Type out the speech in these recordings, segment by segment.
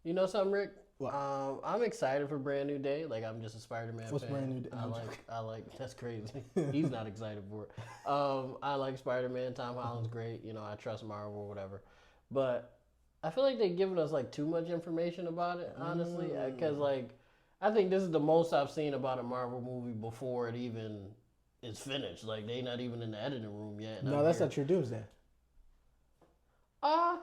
You know something, Rick? What? I'm excited for Brand New Day. Like I'm just a Spider-Man What's fan. Brand New Day? I like. That's crazy. He's not excited for it. I like Spider-Man. Tom Holland's great. You know, I trust Marvel or whatever. But I feel like they're giving us like too much information about it. Honestly, because like I think this is the most I've seen about a Marvel movie before it even is finished. Like they not even in the editing room yet. No, that's not your Doomsday. Uh,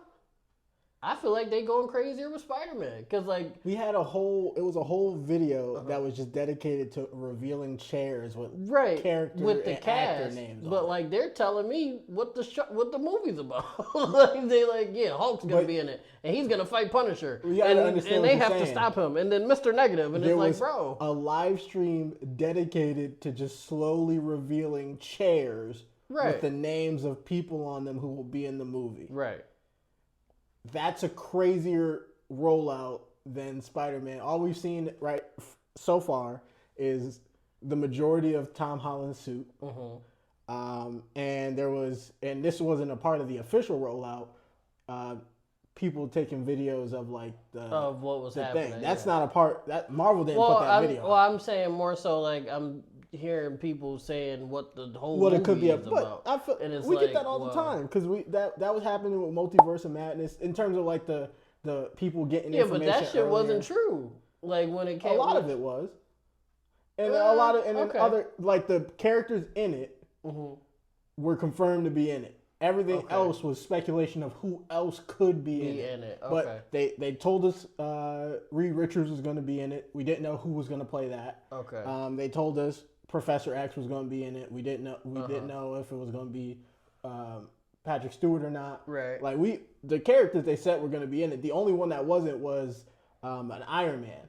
I feel like they going crazier with Spider-Man because like We had a whole video that was just dedicated to revealing chairs with right character with the and actor cast, names but on like they're telling me what the movie's about. Like they like Hulk's gonna be in it and he's gonna fight Punisher You gotta and understand they what have you're to saying. stop him and then Mr. Negative and There it's like was bro a live stream dedicated to just slowly revealing chairs with the names of people on them who will be in the movie. right That's a crazier rollout than Spider-Man. All we've seen so far is the majority of Tom Holland's suit. And this wasn't a part of the official rollout. People taking videos of like of what was happening. thing. That's not a part that Marvel didn't put that video. Well, I'm saying more so like I'm hearing people saying what the whole What movie it could be is about. I feel, And it's we like, get that all the time because that was happening with Multiverse of Madness in terms of like the people getting information. Yeah, but that shit earlier. wasn't true. Like when it came, A lot of it was, and a lot of then other like the characters in it were confirmed to be in it. Everything else was speculation of who else could be in it. Okay. But they told us Reed Richards was going to be in it. We didn't know who was going to play that. Okay. They told us Professor X was going to be in it. We didn't know. We didn't know if it was going to be Patrick Stewart or not. Right. Like the characters they said were going to be in it. The only one that wasn't was an Iron Man.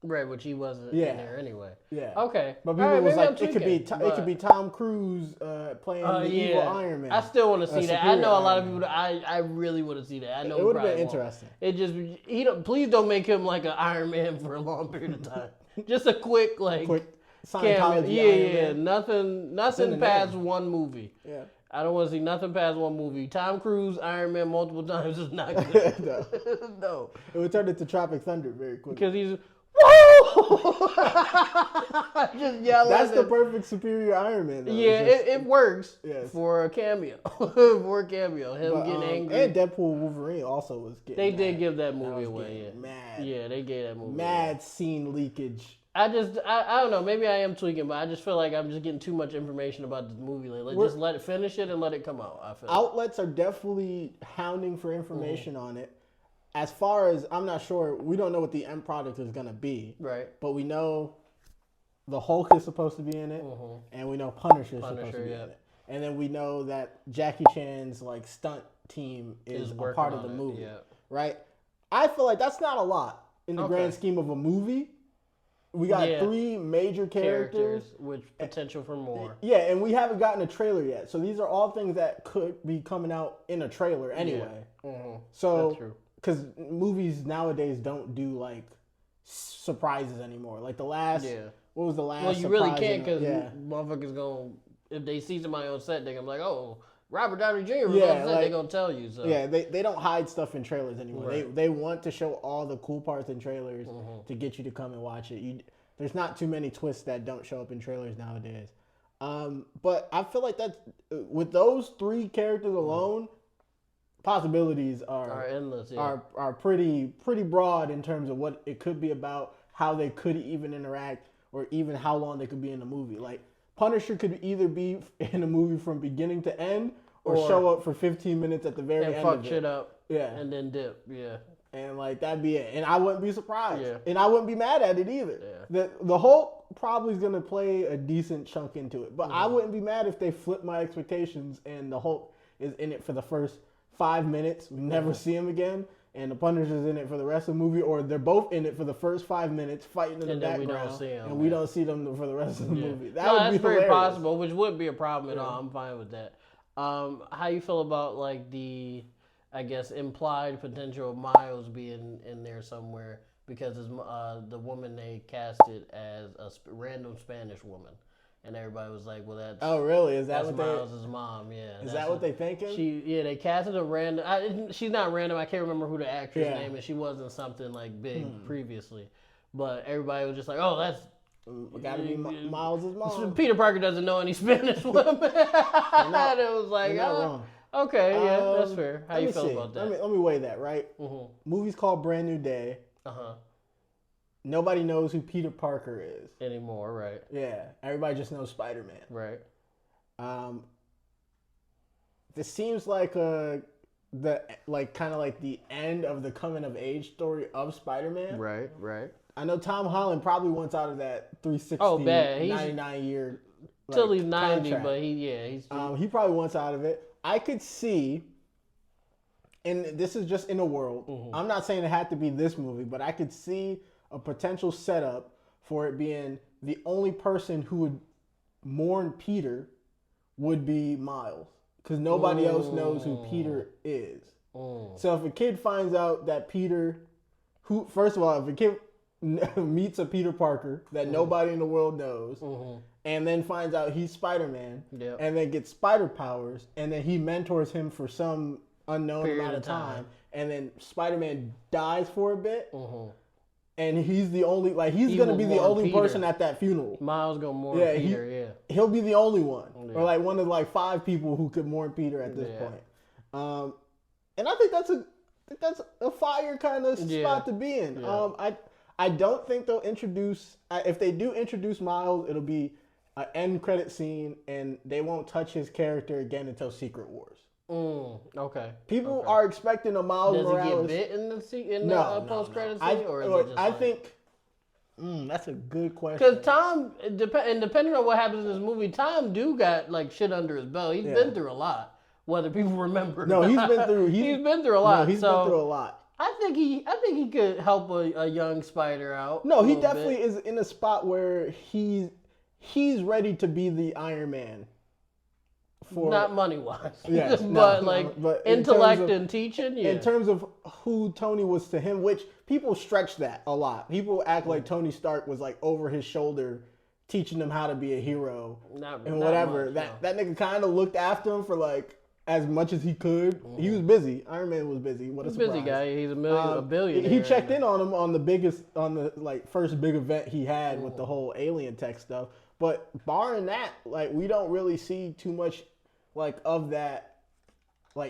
Right, which he wasn't in there anyway. Yeah. Okay. But people was like, it could be Tom Cruise playing the evil Iron Man. I still want to see that. I know a lot of people. I really want to see that. I know it would have been interesting. It just please don't make him like an Iron Man for a long period of time. Just a quick Scientology. Yeah. Nothing past one movie. Yeah. I don't want to see nothing past one movie. Tom Cruise, Iron Man multiple times is not good. No. No. It would turn into Tropic Thunder very quickly. Because he's whoa! Just yelling. That's the perfect superior Iron Man. Though. Yeah, it works for a cameo. For a cameo, getting angry. And Deadpool Wolverine also was getting. They did give that movie away. Yeah. Mad. Yeah, they gave that movie. Mad scene leakage. I don't know. Maybe I am tweaking, but I just feel like I'm just getting too much information about this movie. Like, just let it finish it and let it come out. I feel outlets are definitely hounding for information on it. As far as I'm not sure, we don't know what the end product is gonna be. Right. But we know the Hulk is supposed to be in it, and we know Punisher is supposed to be in it, and then we know that Jackie Chan's like stunt team is a part of the movie. Right. I feel like that's not a lot in the grand scheme of a movie. We got 3 major characters with potential for more. Yeah, and we haven't gotten a trailer yet. So these are all things that could be coming out in a trailer anyway. Yeah. So, that's true. Because movies nowadays don't do like surprises anymore. Like the last, what was the last? Well, you really can't because motherfuckers gonna if they see somebody on set, they're gonna be like, oh, Robert Downey Jr. was on set. They're gonna tell you. So yeah, they don't hide stuff in trailers anymore. Right. They want to show all the cool parts in trailers to get you to come and watch it. There's not too many twists that don't show up in trailers nowadays. But I feel like that's with those 3 characters alone. Possibilities are endless. Are pretty broad in terms of what it could be about, how they could even interact, or even how long they could be in a movie. Like Punisher could either be in a movie from beginning to end, or show up for 15 minutes at the very end and fuck of it. shit up. Yeah, and then dip. Yeah, and like that'd be it. And I wouldn't be surprised. Yeah. And I wouldn't be mad at it either. Yeah. The Hulk probably is gonna play a decent chunk into it, but I wouldn't be mad if they flip my expectations and the Hulk is in it for the first 5 minutes, we never see him again, and the Punisher's in it for the rest of the movie, or they're both in it for the first 5 minutes fighting in the background, and we don't see them for the rest of the movie. That's very possible, which wouldn't be a problem at all. I'm fine with that. How you feel about like the, I guess, implied potential of Miles being in there somewhere because it's the woman they casted as a random Spanish woman. And everybody was like, "Well, that's really? Is that that's what Miles' mom? Yeah, is that what they thinking? They casted a random. She's not random. I can't remember who the actress name is. She wasn't something like big previously, but everybody was just like, "Oh, that's gotta be Miles' mom." Peter Parker doesn't know any Spanish women." And it was like, okay, yeah, that's fair. How you feel about that? Let me weigh that. Right, movie's called Brand New Day. Nobody knows who Peter Parker is anymore, right? Yeah, everybody just knows Spider-Man, right? This seems like kind of like the end of the coming of age story of Spider-Man, right. I know Tom Holland probably wants out of that 360, 99 year till he's 90, contract. But he probably wants out of it. I could see, and this is just in a world. I'm not saying it had to be this movie, but I could see a potential setup for it being the only person who would mourn Peter would be Miles, because nobody else knows who Peter is. So if a kid finds out that Peter, first of all, if a kid meets a Peter Parker that nobody in the world knows, and then finds out he's Spider-Man, and then gets spider powers, and then he mentors him for some unknown amount of time, and then Spider-Man dies for a bit, and he's the only, he's going to be the only person at that funeral. Miles going to mourn Peter, He'll be the only one, or one of 5 people who could mourn Peter at this point. And I think that's a fire kind of spot to be in. I don't think they'll introduce, if they do introduce Miles, it'll be an end credit scene, and they won't touch his character again until Secret Wars. Okay. People are expecting a Miles Morales. Does he get bit in the post credit scene, or is it just I think that's a good question. Because Tom, depending on what happens in this movie, Tom got shit under his belt. He's been through a lot, whether people remember. No, he's been through. He's been through a lot. No, he's been through a lot. I think he could help a young Spider out. No, he definitely is in a spot where he's ready to be the Iron Man. Not money wise, yes, but intellect and teaching. Yeah. In terms of who Tony was to him, which people stretch that a lot. People act like Tony Stark was over his shoulder, teaching him how to be a hero and whatever. That nigga kind of looked after him for as much as he could. He was busy. Iron Man was busy. What a surprise. Busy guy. He's a billionaire. He checked in on him on the first big event he had with the whole alien tech stuff. But barring that, we don't really see too much of that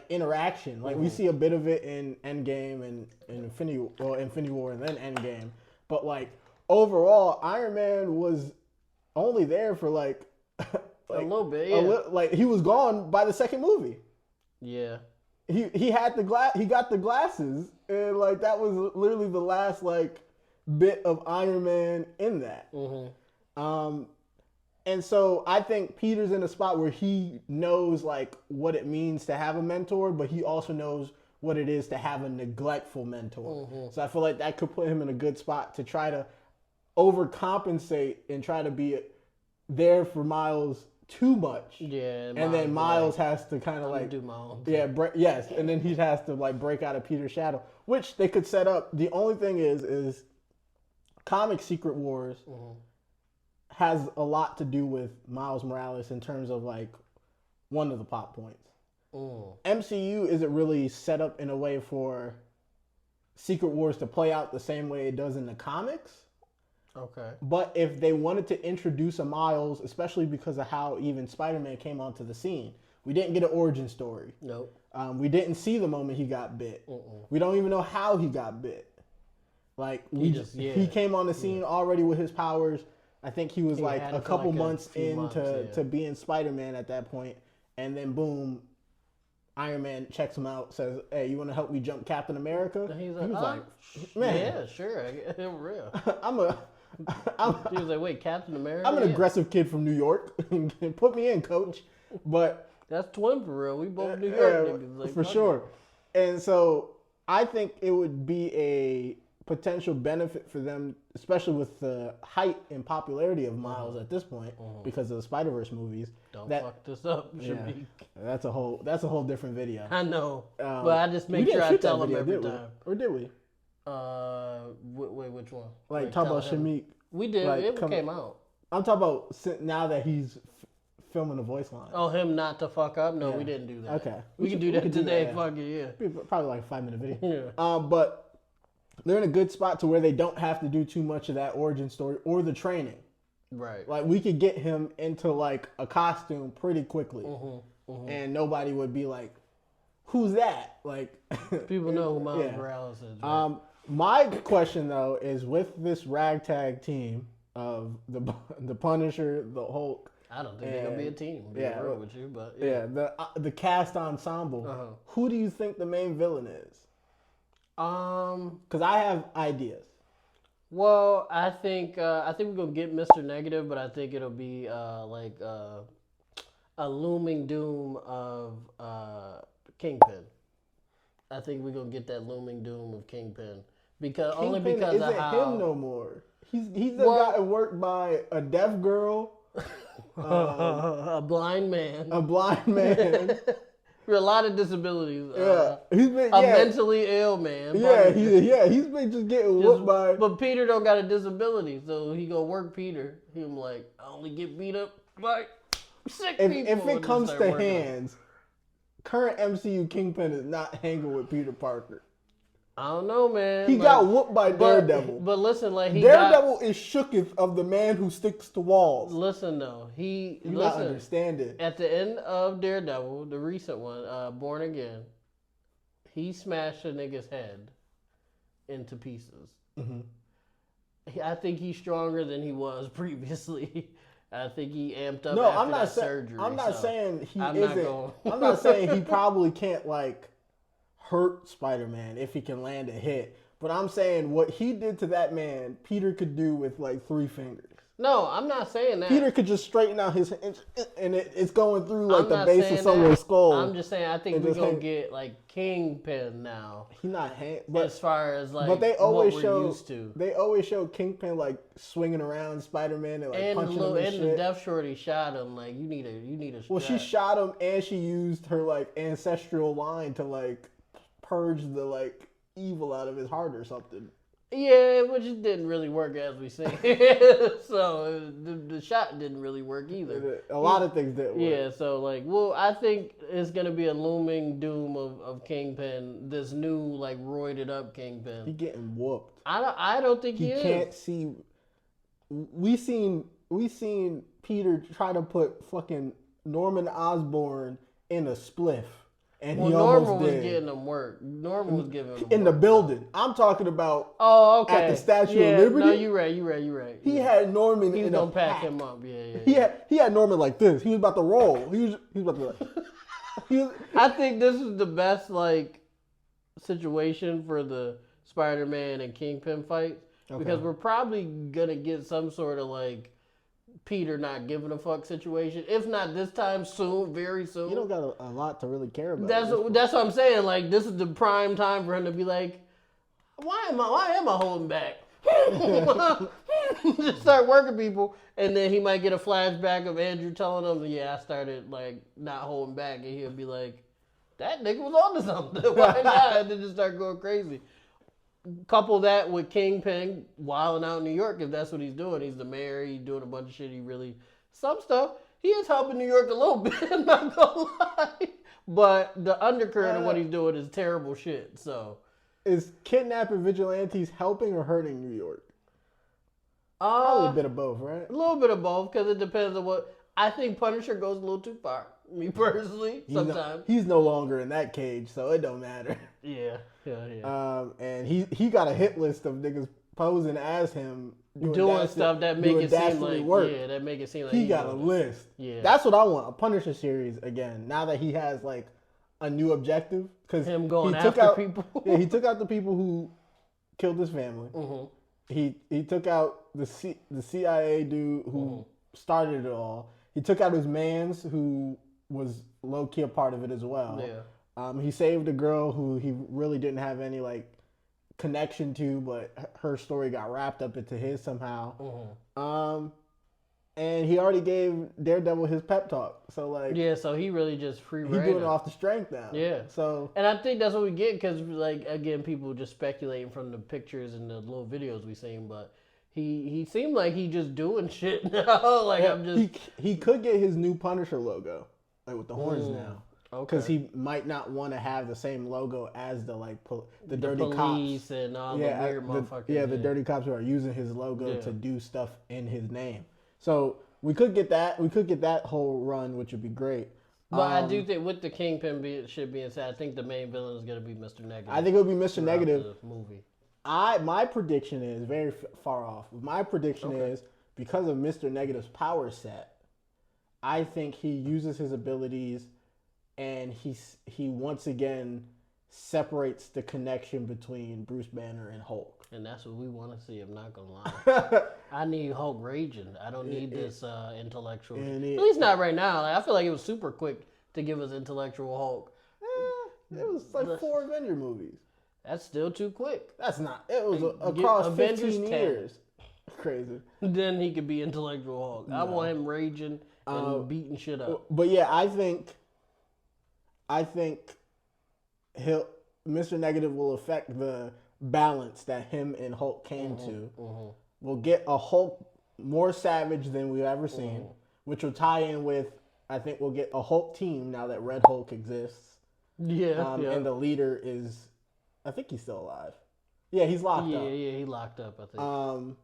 interaction. We see a bit of it in Endgame and Infinity War and then Endgame. But overall, Iron Man was only there for a little bit, yeah. He was gone by the second movie. Yeah. He had he got the glasses, and that was literally the last bit of Iron Man in that. And so I think Peter's in a spot where he knows what it means to have a mentor, but he also knows what it is to have a neglectful mentor. So I feel like that could put him in a good spot to try to overcompensate and try to be there for Miles too much. Yeah. And then Miles has to kind of do my own thing. Yeah, yes. And then he has to break out of Peter's shadow, which they could set up. The only thing is comic Secret Wars has a lot to do with Miles Morales in terms of one of the plot points. MCU isn't really set up in a way for Secret Wars to play out the same way it does in the comics. Okay. But if they wanted to introduce a Miles, especially because of how even Spider-Man came onto the scene, we didn't get an origin story. Nope. We didn't see the moment he got bit. We don't even know how he got bit. He came on the scene already with his powers. I think he was a couple months into being Spider-Man at that point, and then boom, Iron Man checks him out, says, "Hey, you want to help me jump Captain America?" And he was like, "Man, yeah, sure, real." He was like, "Wait, Captain America? I'm an aggressive kid from New York. Put me in, coach." But that's twin for real. We both New York niggas, for sure. And so I think it would be a potential benefit for them, especially with the height and popularity of Miles at this point because of the Spider-Verse movies. Don't fuck this up. That's a whole different video. I know, but I just make sure I tell them every time. Or did we? Wait, which one? Talk about Shameik. We did. It came out. I'm talking about now that he's filming the voice line. Oh, him not to fuck up? No, we didn't do that. Okay. We can do that today. Fuck it, yeah. Probably like a 5-minute video. Yeah. But they're in a good spot to where they don't have to do too much of that origin story or the training. Right. Like, we could get him into, like, a costume pretty quickly. And nobody would be like, who's that? Like, people know who Miles Morales is. Right? My question, though, is with this ragtag team of the Punisher, the Hulk. I don't think they're going to be a team. Be real with you, but the cast ensemble. Who do you think the main villain is? Because I have ideas. Well, I think we're gonna get Mr. Negative, but I think it'll be like a looming doom of Kingpin. I think we're gonna get that looming doom of Kingpin because Kingpin only because isn't of how him no more. He's gotten worked by a deaf girl, a blind man, with a lot of disabilities. He's been a mentally ill man. He's been just getting whooped by. But Peter don't got a disability, so he gonna work Peter. Him like I only get beat up by sick people. If it comes to hands, current MCU Kingpin is not hanging with Peter Parker. I don't know, man. He got whooped by Daredevil. But listen, like Daredevil is shooketh of the man who sticks to walls. Listen though, you understand it. At the end of Daredevil, the recent one, Born Again, he smashed a nigga's head into pieces. I think he's stronger than he was previously. I think he amped up after that surgery. I'm not saying he isn't. I'm not saying he probably can't like hurt Spider-Man if he can land a hit. But I'm saying what he did to that man, Peter could do with like 3 fingers. No, I'm not saying that. Peter could just straighten out his and it's going through like the base of someone's skull. I'm just saying I think we're going to get like Kingpin now. He's not as far as like but they always what show, we're used to. They always show Kingpin like swinging around Spider-Man and like punching him and shit. The Death Shorty shot him like you need a Well, she shot him and she used her like ancestral line to like purge the like evil out of his heart or something. Yeah, which didn't really work as we see. So the shot didn't really work either. A lot of things didn't work. Yeah, so like, well, I think it's gonna be a looming doom of Kingpin. This new like roided up Kingpin. He getting whooped. I don't think he is. He can't see. We seen Peter try to put fucking Norman Osborn in a spliff. And he Norman was getting him work. Norman was giving him in work. The building. I'm talking about. Oh, okay. At the Statue of Liberty. No, you're right. He had Norman. He was gonna pack him up. He had Norman like this. He was about to roll. He was about to. I think this is the best like situation for the Spider-Man and Kingpin fight because we're probably gonna get some sort of like Peter not giving a fuck situation. If not this time, soon, very soon. You don't got a lot to really care about. That's what I'm saying. Like this is the prime time for him to be like, why am I holding back? Just start working people, and then he might get a flashback of Andrew telling him, "Yeah, I started like not holding back," and he'll be like, "That nigga was onto something. Why not?" And then just start going crazy. Couple that with Kingpin wilding out in New York, if that's what he's doing. He's the mayor. He's doing a bunch of shit. Some stuff. He is helping New York a little bit, I'm not gonna lie. But the undercurrent of what he's doing is terrible shit. So, is kidnapping vigilantes helping or hurting New York? Probably a bit of both, right? A little bit of both, because it depends on what. I think Punisher goes a little too far. Me personally, sometimes he's no longer in that cage, so it don't matter. Yeah. And he got a hit list of niggas posing as him doing stuff that make it seem like that make it seem like he got a list. Yeah, that's what I want. A Punisher series again. Now that he has like a new objective, because him going after people. Yeah, he took out the people who killed his family. He took out the CIA dude who started it all. He took out his mans who was low key a part of it as well. Yeah. He saved a girl who he really didn't have any like connection to, but her story got wrapped up into his somehow. And he already gave Daredevil his pep talk. So like, yeah, so he really just free. He's doing it off the strength now. Yeah. So, and I think that's what we get because like again, people just speculating from the pictures and the little videos we seen, but he seemed like he just doing shit now. Like I'm just he could get his new Punisher logo, like with the horns now. Because he might not want to have the same logo as the dirty police cops and all the weird motherfuckers. The dirty cops who are using his logo to do stuff in his name. So we could get that. We could get that whole run, which would be great. But I do think with the Kingpin shit being said, I think the main villain is going to be Mr. Negative. I think it'll be Mr. Negative. The movie. My prediction is very far off. My prediction is because of Mr. Negative's power set, I think he uses his abilities. And he once again separates the connection between Bruce Banner and Hulk. And that's what we want to see, I'm not going to lie. I need Hulk raging. I don't need this intellectual. At least not right now. Like, I feel like it was super quick to give us intellectual Hulk. It was like 4 Avenger movies. That's still too quick. That's not. It was across 15 years. Crazy. Then he could be intellectual Hulk. No. I want him raging and beating shit up. But yeah, I think Mr. Negative will affect the balance that him and Hulk came to. We'll get a Hulk more savage than we've ever seen, which will tie in with, I think we'll get a Hulk team now that Red Hulk exists. And the leader is, I think he's still alive. Yeah, he's locked up. Yeah, he locked up, I think.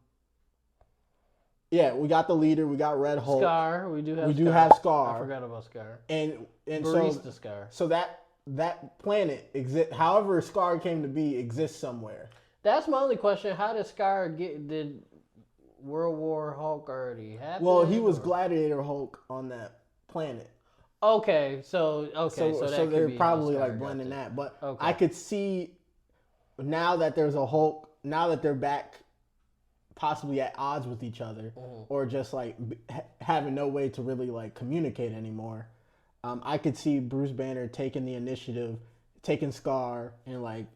Yeah, we got the leader. We got Red Hulk. Scar. We do have Scar. I forgot about Scar. And Barista Scar. So that planet exists. However, Scar came to be exists somewhere. That's my only question. How did Scar did World War Hulk already happen? Well, he was Gladiator Hulk on that planet. Okay, so they're probably like blending that. But I could see now that there's a Hulk. Now that they're back. Possibly at odds with each other, or just like having no way to really like communicate anymore. I could see Bruce Banner taking the initiative, taking Scar, and like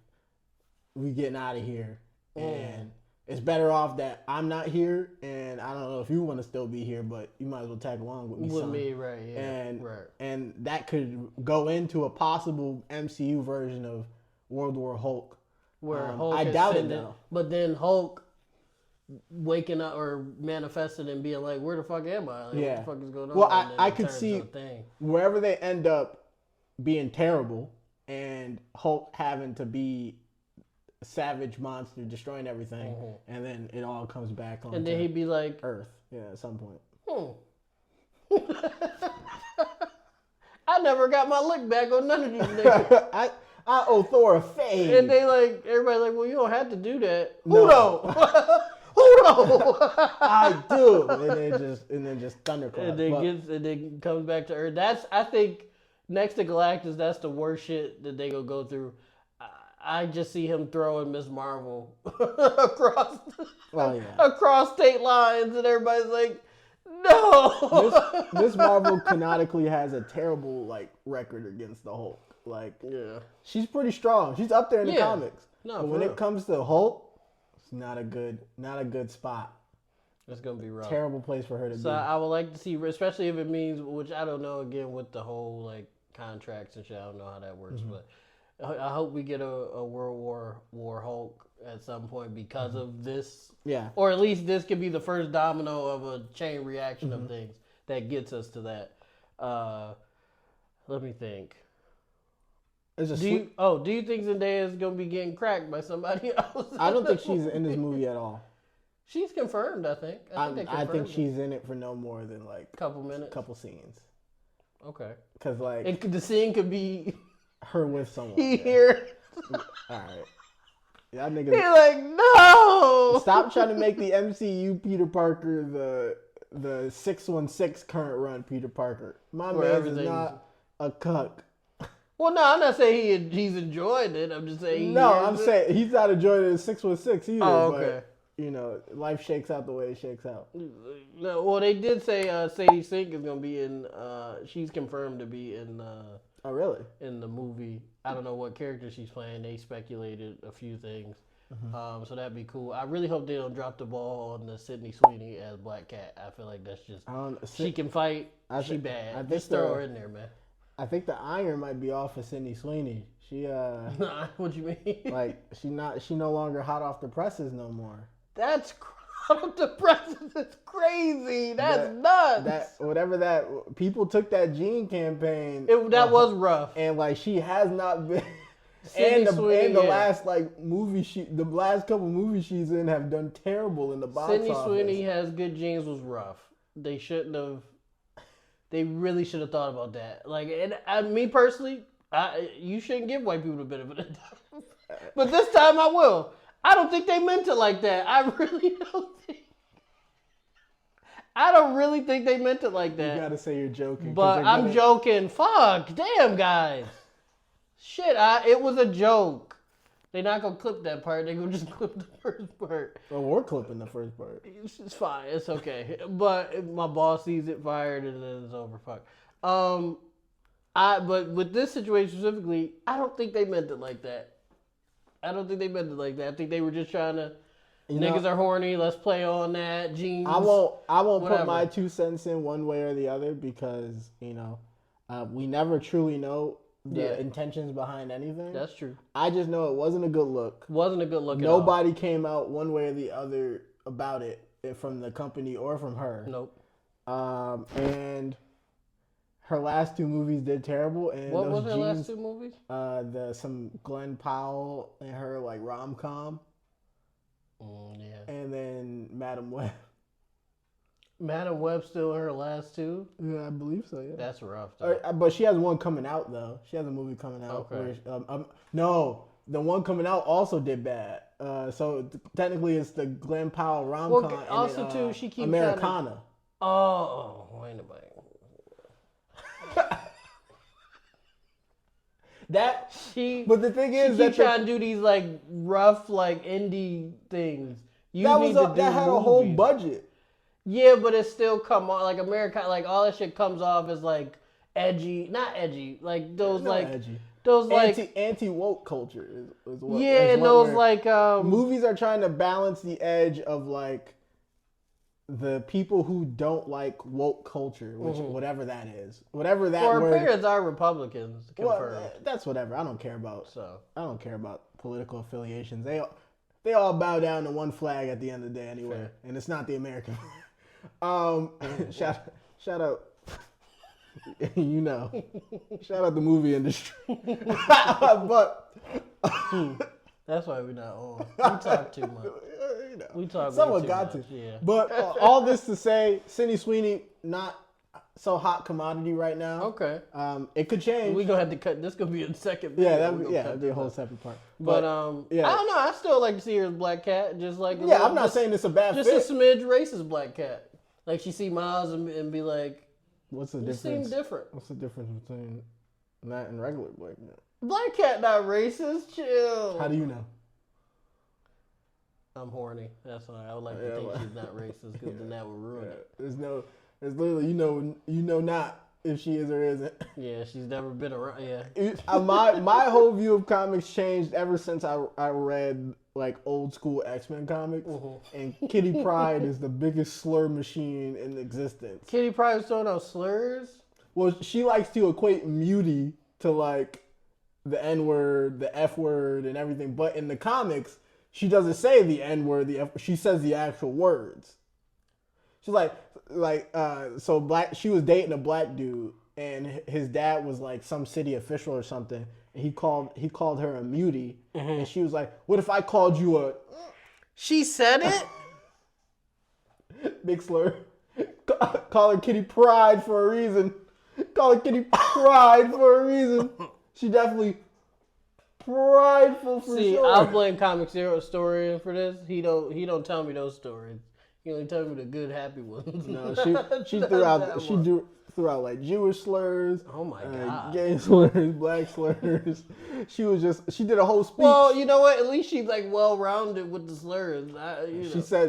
we getting out of here. And it's better off that I'm not here, and I don't know if you want to still be here, but you might as well tag along with me. With me, right? Yeah, and that could go into a possible MCU version of World War Hulk. Where Hulk I doubt it though. But then Hulk waking up or manifesting and being like, where the fuck am I? Like, what the fuck is going on? Well, I could see wherever they end up being terrible and Hulk having to be a savage monster destroying everything, and then it all comes back on. And then he'd be like Earth, at some point. I never got my lick back on none of these niggas. I owe Thor a fade. And they like everybody like, well, you don't have to do that. Who don't? Who don't? I do. And then just thunderclap. And then comes back to Earth. That's, I think, next to Galactus, that's the worst shit that they gonna go through. I just see him throwing Miss Marvel across state lines, and everybody's like, no. Miss Marvel canonically has a terrible record against the Hulk. She's pretty strong. She's up there in the comics. No, but when it comes to Hulk, it's not a good spot. It's gonna be rough. Terrible place for her to be. So I would like to see, especially if it means, which I don't know, again with the whole contracts and shit. I don't know how that works, but I hope we get a World War Hulk at some point because of this. Yeah. Or at least this could be the first domino of a chain reaction of things that gets us to that. Let me think. Do you think Zendaya is going to be getting cracked by somebody else? I don't think she's in this movie at all. She's confirmed, I think. I think she's in it for no more than couple minutes, couple scenes. Okay. Because the scene could be her with someone. Here. All right. Y'all niggas. You're like, no. Stop trying to make the MCU Peter Parker the 616 current run Peter Parker. My man is not a cuck. Well, no, I'm not saying he's enjoyed it. I'm just saying saying he's not enjoying it in 616 either. Oh, okay. But, life shakes out the way it shakes out. No, well, they did say Sadie Sink is going to be in, she's confirmed to be in. Oh, really? In the movie. I don't know what character she's playing. They speculated a few things. So that'd be cool. I really hope they don't drop the ball on the Sydney Sweeney as Black Cat. I feel like that's just, she can fight. She bad. Just throw her in there, man. I think the iron might be off of Sydney Sweeney. She what you mean? she no longer hot off the presses no more. That's antidepressants is crazy. That's nuts. People took that gene campaign. That was rough. And like she has not been. And the last the last couple movies she's in have done terrible in the box office. Sydney Sweeney Has Good Genes was rough. They shouldn't have. They really should have thought about that. Like, and me personally, you shouldn't give white people the benefit of the doubt. But this time I will. I don't think they meant it like that. I don't really think they meant it like that. You gotta say you're joking. But I'm joking. Fuck. Damn, guys. Shit, it was a joke. They're not gonna clip that part. They're gonna just clip the first part. Well, we're clipping the first part. It's fine. It's okay. But if my boss sees it fired and then it's over. Fuck. But with this situation specifically, I don't think they meant it like that. I think they were just trying to. Niggas are horny. Let's play on that. Jeans. I won't put my 2 cents in one way or the other because we never truly know the intentions behind anything. That's true. I just know it wasn't a good look. Nobody came out one way or the other about it from the company or from her. Nope. And her last 2 movies did terrible. And what was her last 2 movies? Some Glenn Powell and her like rom-com. Yeah. And then Madam Web. Madam Web still in her last 2? Yeah, I believe so, yeah. That's rough, though. But she has one coming out, though. She has a movie coming out. Okay. No, the one coming out also did bad. So technically it's the Glenn Powell rom-com. Well, also, too, she keeps Americana. Oh, wait a minute. But the thing is, she keeps trying to do these like rough, like indie things. That had a whole budget. Yeah, but it still come on like America. Like all that shit comes off as like edgy, not edgy. Like those edgy. Those like anti woke culture is what. Yeah, and those like movies are trying to balance the edge of like the people who don't like woke culture, which whatever that is, whatever that word. Our parents are Republicans. Well, that's whatever. I don't care about political affiliations. They all bow down to one flag at the end of the day anyway, Fair. And it's not the American. Shout out. Shout out the movie industry. But that's why we're not on. We talk too much. We talk. Someone got much. to. Yeah. But all this to say, Sydney Sweeney not so hot commodity right now. Okay. It could change. We gonna have to cut. This gonna be a second. Yeah, that'd be a whole separate part. But yeah. I don't know. I still like to see her as Black Cat. Just like I'm not saying it's a bad fit. Just a smidge racist Black Cat. Like she see Miles and be like, "What's the difference? You seem different." What's the difference between that and regular Black Cat? Black Cat not racist. Chill. How do you know? I'm horny. That's why I would like to think she's not racist because then that would ruin it. There's literally you know not if she is or isn't. Yeah, she's never been around. Yeah. My whole view of comics changed ever since I read like old school X-Men comics, and Kitty Pryde is the biggest slur machine in existence. Kitty Pryde was throwing out slurs? Well, she likes to equate muty to like the N-word, the F-word, and everything. But in the comics, she doesn't say the N-word, the F. She says the actual words. She's she was dating a black dude, and his dad was like some city official or something. And he called her a mutie, and she was like, "What if I called you a?" She said it. Big slur. Call her Kitty Pryde for a reason. Call her Kitty Pryde for a reason. She definitely prideful for sure. I'll blame Comic Zero historian for this. He don't tell me those stories. He only tells me the good, happy ones. No, she threw out like Jewish slurs. Oh my god. Gay slurs, black slurs. She did a whole speech. Well, you know what? At least she's like well rounded with the slurs.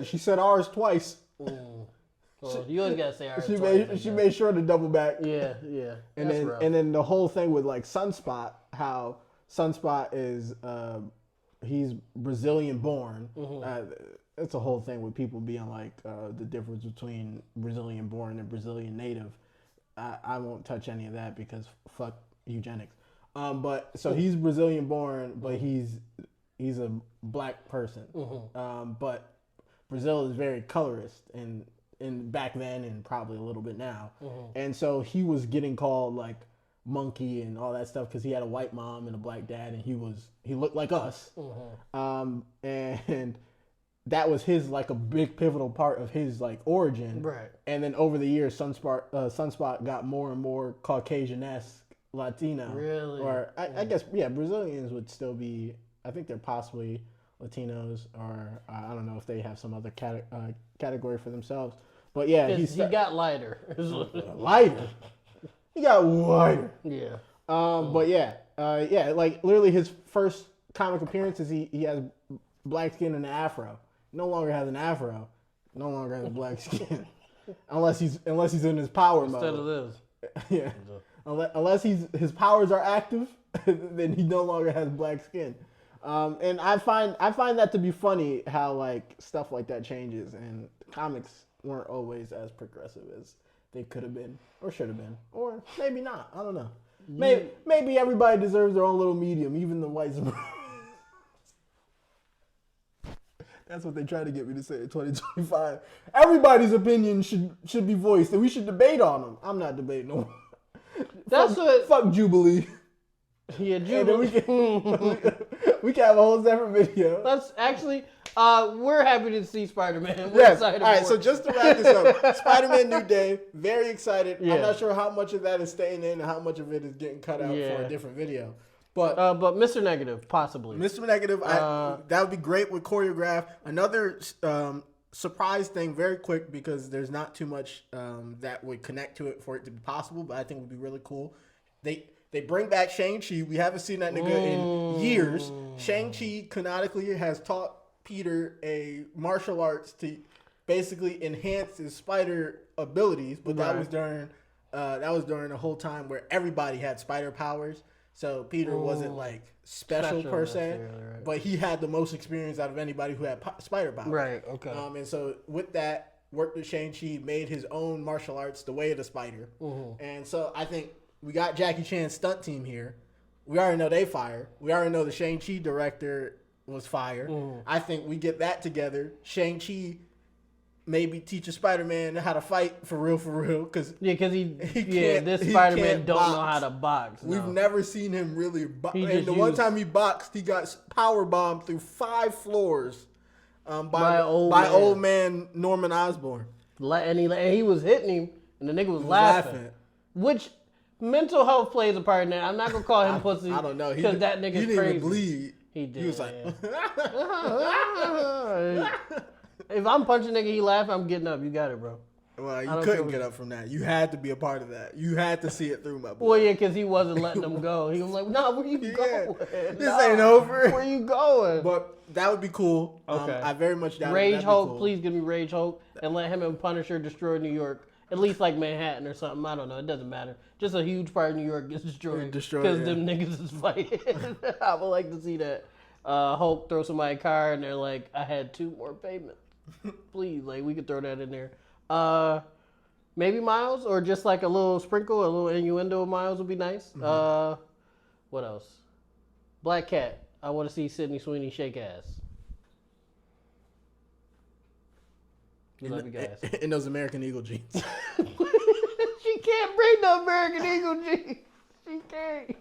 She said ours twice. Well, you always gotta say ours twice. She made sure to double back. Yeah. And then the whole thing with like Sunspot, how Sunspot is he's Brazilian born. It's a whole thing with people being like the difference between Brazilian born and Brazilian native. I won't touch any of that because fuck eugenics. But so he's Brazilian born, but he's a black person. But Brazil is very colorist and back then and probably a little bit now. And so he was getting called like monkey and all that stuff because he had a white mom and a black dad, and he looked like us. And that was his like a big pivotal part of his like origin. Right. And then over the years, Sunspot got more and more Caucasian-esque Latino. Really? Or I guess Brazilians would still be. I think they're possibly Latinos, or I don't know if they have some other category for themselves. But yeah, he got lighter. Lighter. He got whiter. Yeah. But like literally his first comic appearances, he has black skin and an afro. No longer has an afro. No longer has black skin. unless he's in his power mode. Instead of this. Yeah. Unless his powers are active, then he no longer has black skin. And I find that to be funny how like stuff like that changes, and comics weren't always as progressive as they could have been or should have been, or maybe not. I don't know. Maybe everybody deserves their own little medium, even the white supremacists. That's what they try to get me to say in 2025. Everybody's opinion should be voiced, and we should debate on them. I'm not debating no more. Fuck Jubilee. Yeah, Jubilee. We can have a whole separate video. That's actually, we're happy to see Spider-Man. We're yes. excited. All right, so just to wrap this up, Spider-Man New Day, very excited. Yeah. I'm not sure how much of that is staying in and how much of it is getting cut out for a different video. But Mr. Negative, possibly. Mr. Negative, that would be great with choreograph. Another surprise thing, very quick, because there's not too much that would connect to it for it to be possible, but I think it would be really cool. They bring back Shang-Chi. We haven't seen that nigga in years. Shang-Chi canonically has taught Peter a martial arts to basically enhance his spider abilities, but that was during the whole time where everybody had spider powers. So Peter wasn't like special per se, right. But he had the most experience out of anybody who had spider powers. Right. Okay. And so with that, worked with Shang-Chi, made his own martial arts, the way of the spider. And so I think we got Jackie Chan's stunt team here. We already know they fire. We already know the Shang-Chi director was fire. I think we get that together. Shang-Chi maybe teaches Spider-Man how to fight for real. Because this Spider-Man don't know how to box. We've never seen him really box. And the one time he boxed, he got power bombed through 5 floors by old man Norman Osborn. And he was hitting him, and the nigga was laughing. Which mental health plays a part in that. I'm not gonna call him pussy. I don't know. Because that nigga's he didn't crazy. Even bleed. He did. He was like, if I'm punching nigga, he laugh, I'm getting up. You got it, bro. Well, you couldn't get up from that. You had to be a part of that. You had to see it through, my boy. Well, yeah, because he wasn't letting them go. He was like, "Nah, where you going? This ain't over. Where you going?" But that would be cool. Okay. I very much doubt Rage Hulk, cool. Please give me Rage Hulk and let him and Punisher destroy New York. At least like Manhattan or something. I don't know. It doesn't matter. Just a huge part of New York gets destroyed because them niggas is fighting. I would like to see that. Hulk throw somebody a car and they're like, I had 2 more payments. Please, like we could throw that in there. Maybe Miles or just like a little sprinkle, a little innuendo of Miles would be nice. What else? Black Cat. I want to see Sydney Sweeney shake ass. We love you guys. In those American Eagle jeans. She can't bring the American Eagle jeans. She can't.